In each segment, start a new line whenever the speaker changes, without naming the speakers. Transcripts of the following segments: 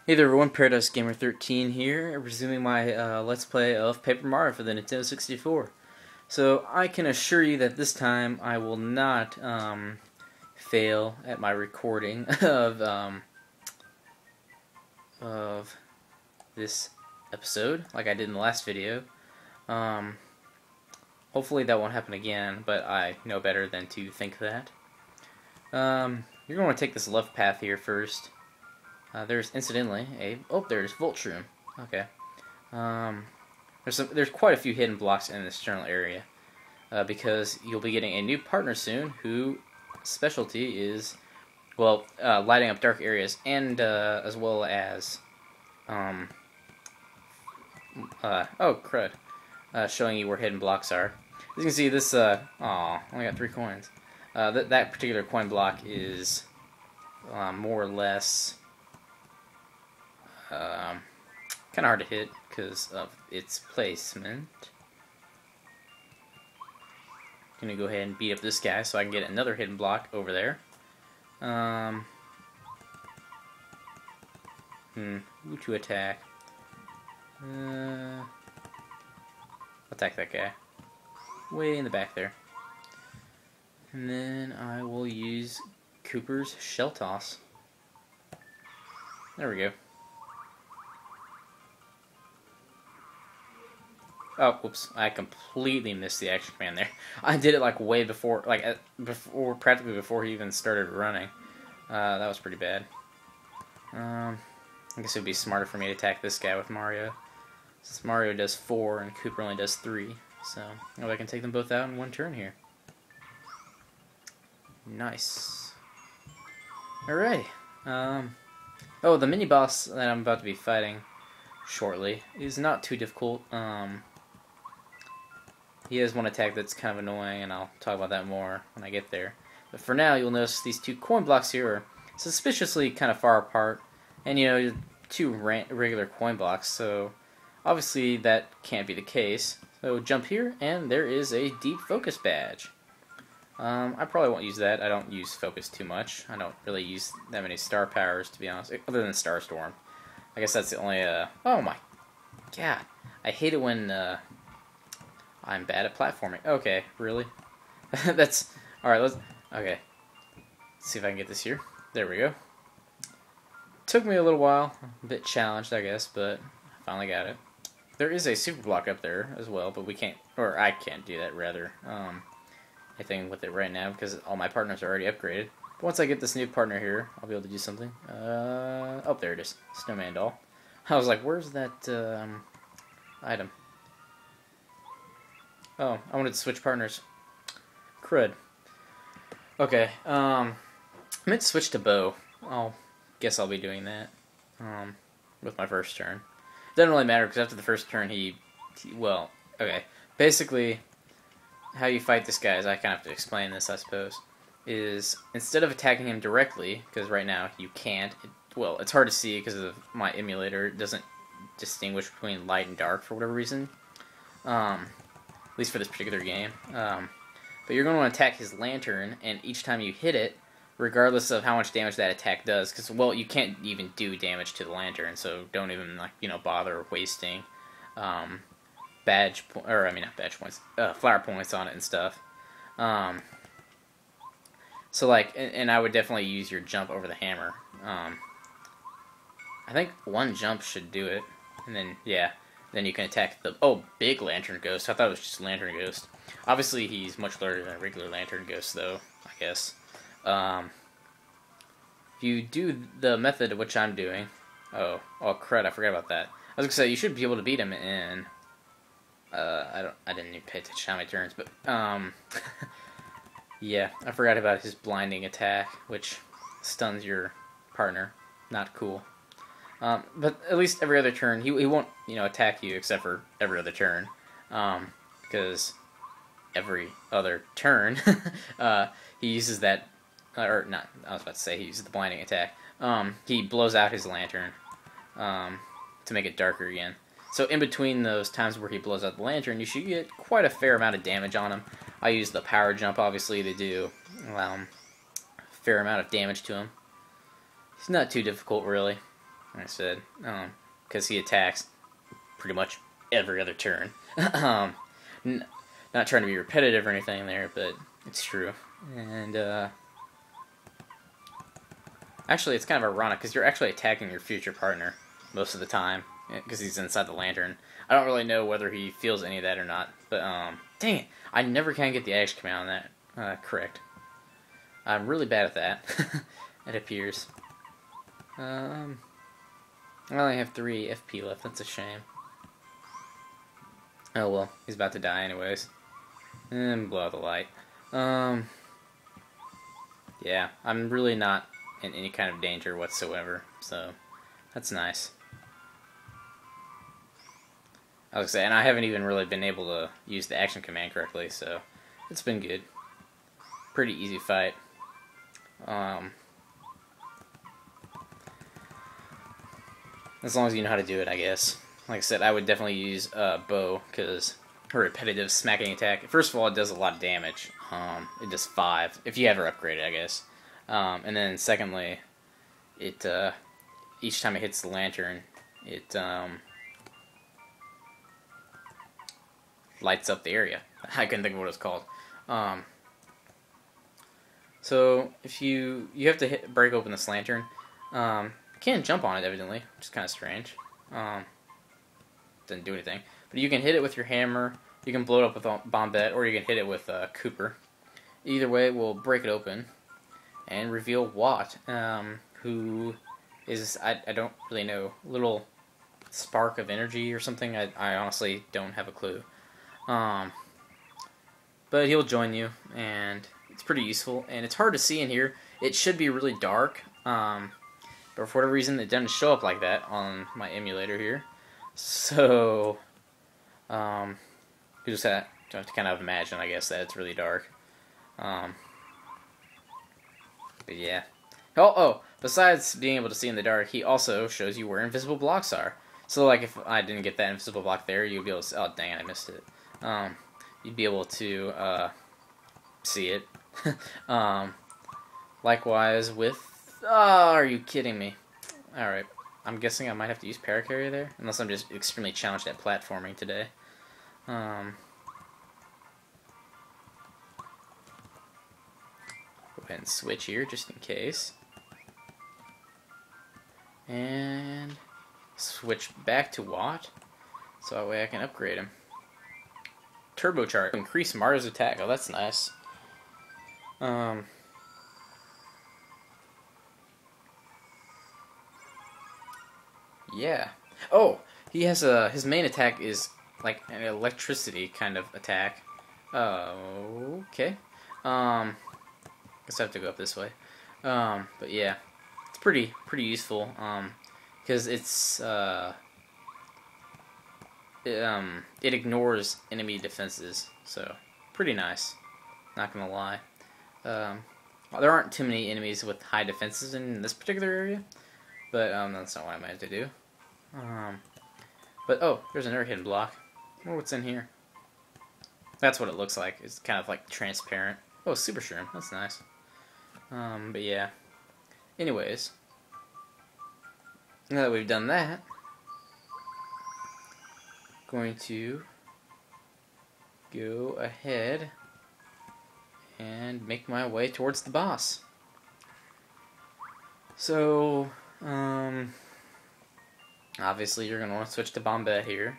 Hey there everyone, Paradise Gamer 13 here, resuming my Let's Play of Paper Mario for the Nintendo 64. So I can assure you that this time I will not fail at my recording of this episode like I did in the last video. Um, Hopefully that won't happen again, but I know better than to think that. You're going to take this left path here first. There's incidentally there's Voltrum. Okay. There's quite a few hidden blocks in this general area, because you'll be getting a new partner soon whose specialty is, lighting up dark areas and as well as showing you where hidden blocks are. As you can see, this only got 3 coins. That particular coin block is more or less kind of hard to hit because of its placement. I'm gonna go ahead and beat up this guy so I can get another hidden block over there. Who to attack? Attack that guy. Way in the back there. And then I will use Cooper's Shell Toss. There we go. Oh, whoops! I completely missed the action command there. I did it like way before, practically before he even started running. That was pretty bad. I guess it would be smarter for me to attack this guy with Mario, since Mario does 4 and Cooper only does 3. So I can take them both out in one turn here. Nice. Alright. Oh, the mini boss that I'm about to be fighting shortly is not too difficult. He has one attack that's kind of annoying, and I'll talk about that more when I get there. But for now, you'll notice these 2 coin blocks here are suspiciously kind of far apart, and you know, 2 regular coin blocks, so obviously that can't be the case. So jump here, and there is a deep focus badge. I probably won't use that. I don't use focus too much. I don't really use that many star powers, to be honest, other than Star Storm. I guess that's the only, oh my god. I hate it when, I'm bad at platforming. Okay, really? That's... Alright, okay. Let's see if I can get this here. There we go. Took me a little while. A bit challenged, I guess, but I finally got it. There is a super block up there as well, but we can't... Or I can't do that, rather. Anything with it right now, because all my partners are already upgraded. But once I get this new partner here, I'll be able to do something. Oh, there it is. Snowman doll. I was like, where's that, item? Oh, I wanted to switch partners. Crud. Okay, I meant to switch to Bo. Guess I'll be doing that, with my first turn. Doesn't really matter, because after the first turn, well, okay. Basically, how you fight this guy, is I kind of have to explain this, I suppose, is instead of attacking him directly, because right now you can't, it's hard to see because of my emulator, it doesn't distinguish between light and dark for whatever reason. At least for this particular game. But you're going to want to attack his lantern, and each time you hit it, regardless of how much damage that attack does, because, well, you can't even do damage to the lantern, so don't even, bother wasting, not badge points, flower points on it and stuff. So, and I would definitely use your jump over the hammer. I think 1 jump should do it, and then, yeah. Then you can attack the... Oh, big Lantern Ghost. I thought it was just Lantern Ghost. Obviously, he's much larger than a regular Lantern Ghost, though, I guess. If you do the method of which I'm doing... Oh, crud, I forgot about that. I was going to say, you should be able to beat him in... I didn't even pay attention to how many turns, but... Yeah, I forgot about his blinding attack, which stuns your partner. Not cool. But at least every other turn, he won't, attack you except for every other turn, because every other turn, he uses that, or not, I was about to say he uses the blinding attack. He blows out his lantern, to make it darker again. So in between those times where he blows out the lantern, you should get quite a fair amount of damage on him. I use the power jump, obviously, to do, a fair amount of damage to him. It's not too difficult, really. like I said, because he attacks pretty much every other turn. Not trying to be repetitive or anything there, but it's true. And actually, it's kind of ironic because you're actually attacking your future partner most of the time because he's inside the lantern. I don't really know whether he feels any of that or not, but dang it, I never can get the edge command on that correct. I'm really bad at that. It appears. I only have 3 FP left. That's a shame. Oh well, he's about to die anyways. And blow out the light. Yeah, I'm really not in any kind of danger whatsoever, so that's nice. I was saying, I haven't even really been able to use the action command correctly, so it's been good. Pretty easy fight. As long as you know how to do it, I guess. Like I said, I would definitely use bow, because her repetitive smacking attack, first of all, it does a lot of damage. It does 5, if you have her upgraded, I guess. And then secondly, it each time it hits the lantern, it lights up the area. I couldn't think of what it's called. So if you have to break open this lantern, you can't jump on it evidently, which is kind of strange. Doesn't do anything, but you can hit it with your hammer. You can blow it up with Bombette, or you can hit it with Cooper. Either way, we'll break it open and reveal Watt, who is, I don't really know, little spark of energy or something. I honestly don't have a clue. But he'll join you, and it's pretty useful, and it's hard to see in here. It should be really dark, but for whatever reason, it doesn't show up like that on my emulator here. So, you just have to kind of imagine, I guess, that it's really dark. But yeah. Oh, besides being able to see in the dark, he also shows you where invisible blocks are. So, like, if I didn't get that invisible block there, you'd be able to see, oh, dang it, I missed it. You'd be able to see it. Likewise with... Oh, are you kidding me? Alright. I'm guessing I might have to use Paracarrier there, unless I'm just extremely challenged at platforming today. Go ahead and switch here, just in case. And switch back to Watt, so that way I can upgrade him. Turbocharge. Increase Mario's attack. Oh, that's nice. Yeah. Oh, he has his main attack is like an electricity kind of attack. Okay. Guess I have to go up this way. But yeah, it's pretty useful. Because it ignores enemy defenses, so pretty nice. Not gonna lie. There aren't too many enemies with high defenses in this particular area, but that's not what I meant to do. But oh, there's another hidden block. I wonder what's in here. That's what it looks like. It's kind of like transparent. Oh, super shroom. That's nice. But yeah. Anyways, now that we've done that, going to go ahead and make my way towards the boss. So, obviously you're going to want to switch to Bombette here.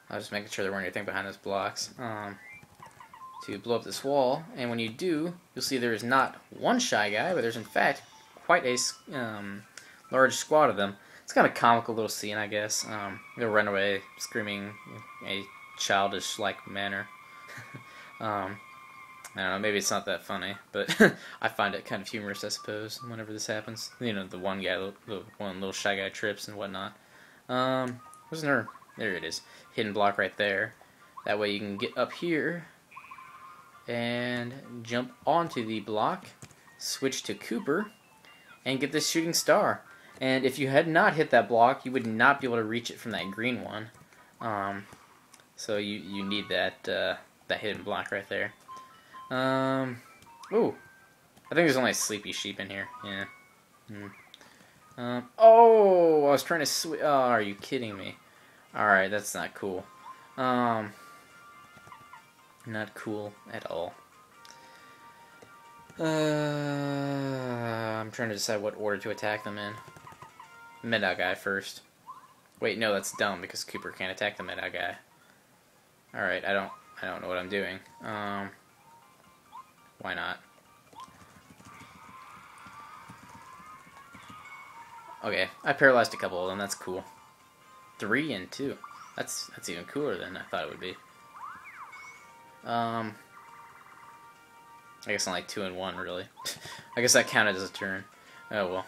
I was just making sure there weren't anything behind those blocks. To blow up this wall, and when you do, you'll see there is not one Shy Guy, but there's in fact quite a large squad of them. It's kind of a comical little scene, I guess. They'll run away screaming in a childish-like manner. I don't know, maybe it's not that funny, but I find it kind of humorous, I suppose, whenever this happens. You know, the one guy, the one little Shy Guy trips and whatnot. Where's another? There it is. Hidden block right there. That way you can get up here and jump onto the block, switch to Cooper, and get this shooting star. And if you had not hit that block, you would not be able to reach it from that green one. So you need that that hidden block right there. Ooh, I think there's only a sleepy sheep in here. Yeah. Oh, I was trying to switch. Oh, are you kidding me? Alright, that's not cool. Not cool at all. I'm trying to decide what order to attack them in. Mid-out guy first. Wait, no, that's dumb because Cooper can't attack the mid-out guy. Alright, I don't know what I'm doing. Why not? Okay, I paralyzed a couple of them. That's cool. 3 and 2. That's even cooler than I thought it would be. I guess only 2 and 1 really. I guess that counted as a turn. Oh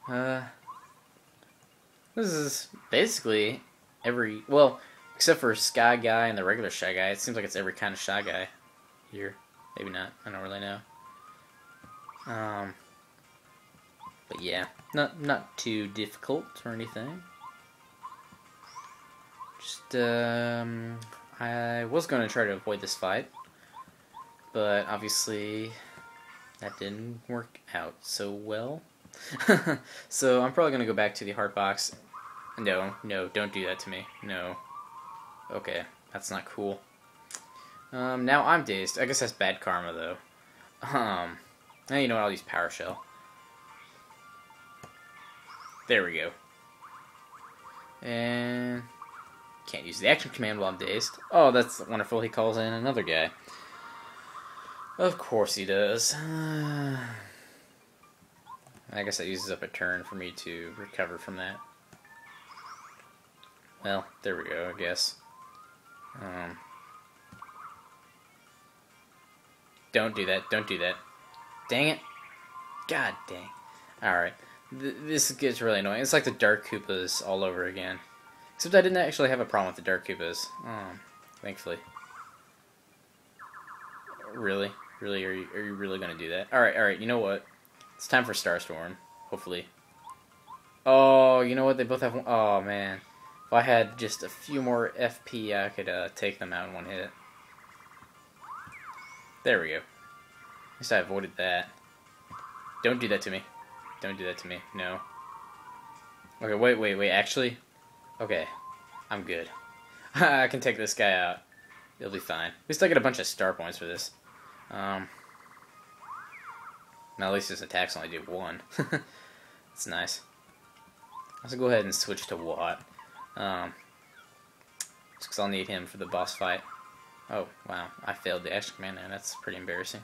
well. This is basically every, well, except for Shy Guy and the regular Shy Guy. It seems like it's every kind of Shy Guy here. Maybe not. I don't really know. But yeah, not too difficult or anything. Just I was going to try to avoid this fight, but obviously that didn't work out so well. So I'm probably going to go back to the heart box. No, don't do that to me. No. Okay, that's not cool. Now I'm dazed. I guess that's bad karma, though. Now you know what, I'll use Power Shell. There we go. And can't use the action command while I'm dazed. Oh, that's wonderful. He calls in another guy. Of course he does. I guess that uses up a turn for me to recover from that. Well, there we go, I guess. Don't do that. Don't do that. Dang it. God dang. Alright. This gets really annoying. It's like the Dark Koopas all over again. Except I didn't actually have a problem with the Dark Koopas. Thankfully. Really? Really? Are you really going to do that? Alright. You know what? It's time for Starstorm. Hopefully. Oh, you know what? They both have one. Oh, man. If I had just a few more FP, I could take them out in one hit. There we go. At least I avoided that. Don't do that to me. Don't do that to me. No. Okay, wait. Actually, okay. I'm good. I can take this guy out. It'll be fine. At least I get a bunch of star points for this. Now at least his attacks only do 1. That's nice. I'll go ahead and switch to Watt. Just because I'll need him for the boss fight. Oh, wow. I failed the action command, and that's pretty embarrassing.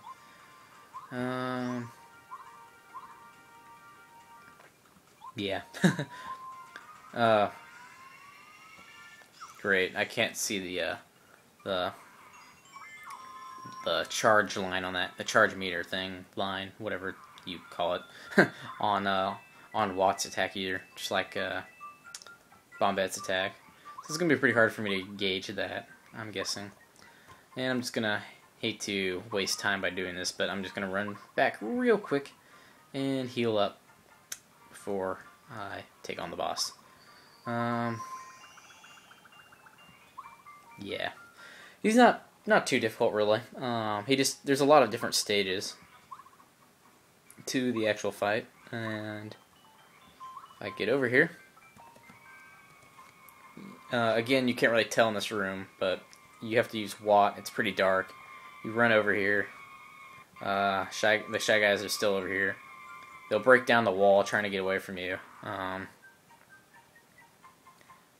Yeah. Great. I can't see the charge line on that, the charge meter thing line, whatever you call it, on Watt's attack either, just like Bombet's attack. So it's gonna be pretty hard for me to gauge that, I'm guessing. And I'm just gonna hate to waste time by doing this, but I'm just gonna run back real quick and heal up before I take on the boss. Yeah, he's not too difficult really. There's a lot of different stages to the actual fight, and if I get over here, again you can't really tell in this room, but you have to use Watt. It's pretty dark. You run over here. The Shy Guys are still over here. They'll break down the wall trying to get away from you.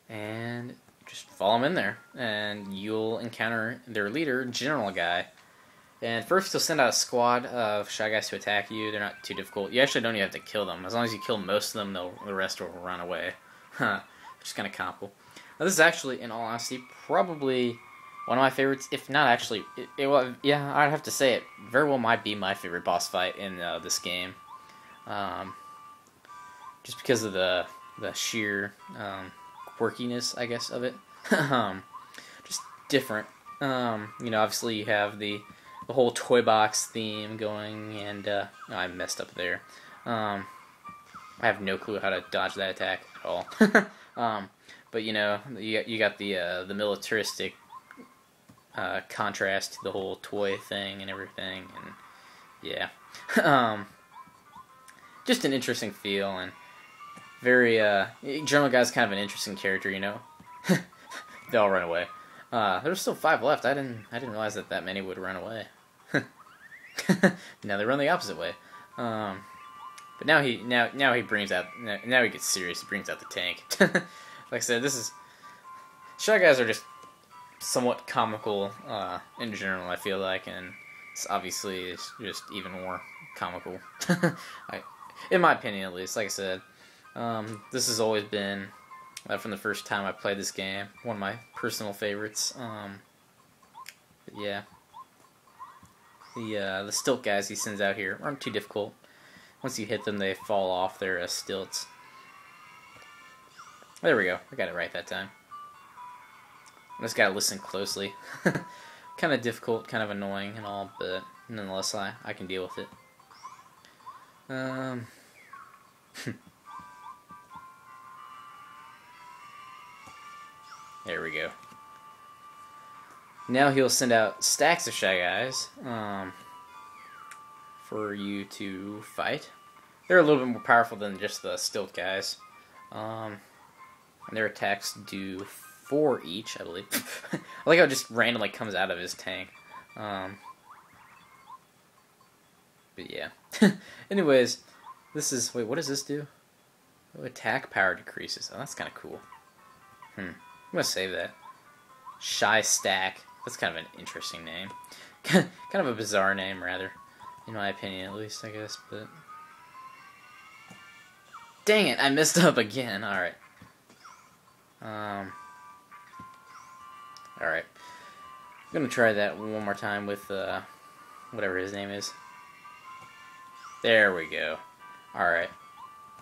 And just follow them in there, and you'll encounter their leader, General Guy. And first, he'll send out a squad of Shy Guys to attack you. They're not too difficult. You actually don't even have to kill them. As long as you kill most of them, the rest will run away. Which is kind of comical. Now, this is actually, in all honesty, probably one of my favorites. If not actually, yeah, I'd have to say it very well might be my favorite boss fight in this game. Just because of the sheer quirkiness, I guess, of it. Just different. Obviously you have the whole toy box theme going, and I messed up there. I have no clue how to dodge that attack at all. But you got the militaristic contrast to the whole toy thing and everything, and yeah. just an interesting feel, and very, General Guy's kind of an interesting character, you know? They all run away. There's still 5 left. I didn't realize that many would run away. Now they run the opposite way. But now he brings out, now he gets serious. He brings out the tank. Like I said, Shy Guys are just somewhat comical in general, I feel like, and obviously it's just even more comical. In my opinion, at least. Like I said, this has always been, from the first time I played this game, one of my personal favorites. But yeah. The stilt guys he sends out here aren't too difficult. Once you hit them, they fall off their stilts. There we go. I got it right that time. I just gotta listen closely. Kind of difficult, kind of annoying and all, but nonetheless, I can deal with it. There we go. Now he'll send out stacks of Shy Guys for you to fight. They're a little bit more powerful than just the stilt guys. And their attacks do 4 each, I believe. I like how it just randomly comes out of his tank. But yeah. Anyways, this is... Wait, what does this do? Oh, attack power decreases. Oh, that's kind of cool. I'm going to save that. Shy Stack. That's kind of an interesting name. Kind of a bizarre name, rather. In my opinion, at least, I guess. But dang it, I messed up again. Alright. Alright. I'm going to try that one more time with whatever his name is. There we go. Alright.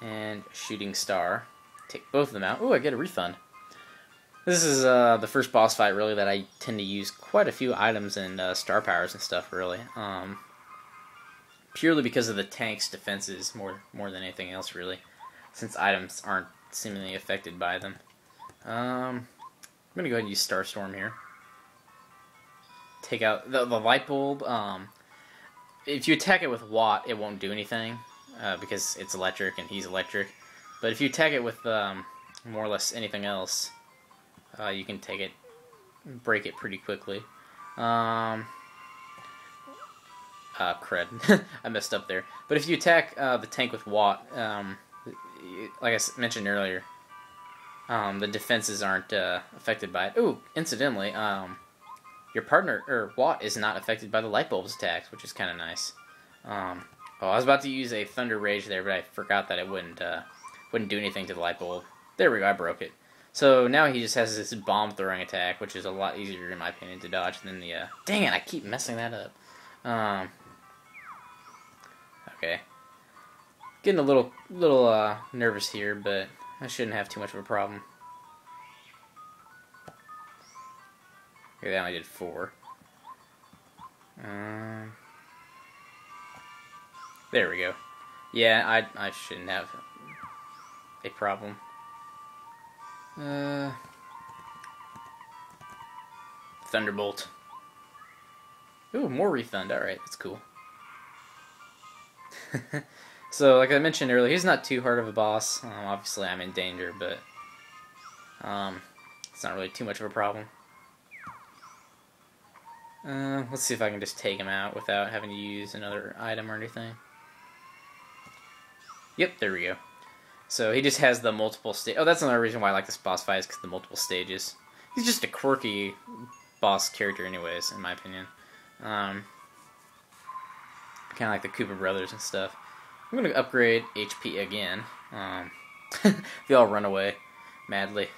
And Shooting Star. Take both of them out. Ooh, I get a refund. This is the first boss fight, really, that I tend to use quite a few items and star powers and stuff, really. Purely because of the tank's defenses, more than anything else, really. Since items aren't seemingly affected by them. I'm going to go ahead and use Starstorm here. Take out the light bulb. If you attack it with Watt, it won't do anything. Because it's electric and he's electric. But if you attack it with more or less anything else... you can take it, break it pretty quickly. Crud. I messed up there. But if you attack the tank with Watt, like I mentioned earlier, the defenses aren't affected by it. Ooh, incidentally, your partner, or Watt, is not affected by the light bulb's attacks, which is kind of nice. Oh, I was about to use a Thunder Rage there, but I forgot that it wouldn't do anything to the light bulb. There we go, I broke it. So now he just has this bomb throwing attack, which is a lot easier in my opinion to dodge than the. Dang it! I keep messing that up. Okay, getting a little nervous here, but I shouldn't have too much of a problem. Okay, that only did 4. There we go. Yeah, I shouldn't have a problem. Thunderbolt. Ooh, more refund. Alright, that's cool. So, like I mentioned earlier, he's not too hard of a boss. Obviously, I'm in danger, but it's not really too much of a problem. Let's see if I can just take him out without having to use another item or anything. Yep, there we go. So he just has the multiple stage. Oh, that's another reason why I like this boss fight, is because the multiple stages. He's just a quirky boss character anyways, in my opinion. Kind of like the Cooper Brothers and stuff. I'm going to upgrade HP again. They all run away madly.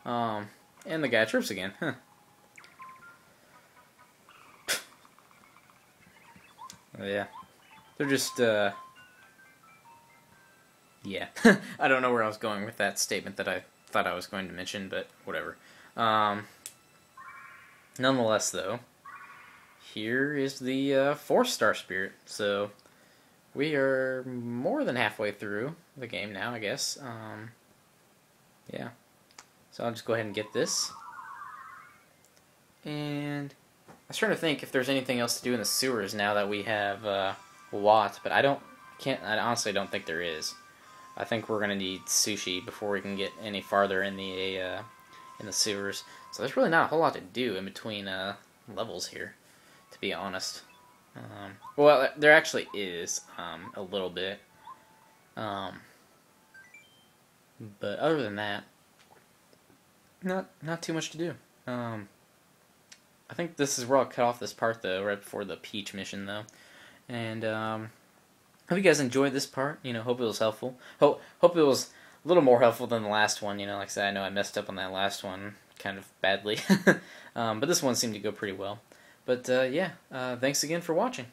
And the guy trips again. Huh. Yeah. They're just, yeah. I don't know where I was going with that statement that I thought I was going to mention, but whatever. Nonetheless, though, here is the 4-star spirit. So we are more than halfway through the game now, I guess. Yeah. So I'll just go ahead and get this. And I was trying to think if there's anything else to do in the sewers now that we have Watt, but I I honestly don't think there is. I think we're gonna need sushi before we can get any farther in the sewers. So there's really not a whole lot to do in between levels here, to be honest. Well, there actually is a little bit, but other than that, not too much to do. I think this is where I'll cut off this part though, right before the Peach mission though, and hope you guys enjoyed this part. Hope it was helpful. Hope it was a little more helpful than the last one. Like I said, I know I messed up on that last one kind of badly, but this one seemed to go pretty well. But yeah, thanks again for watching.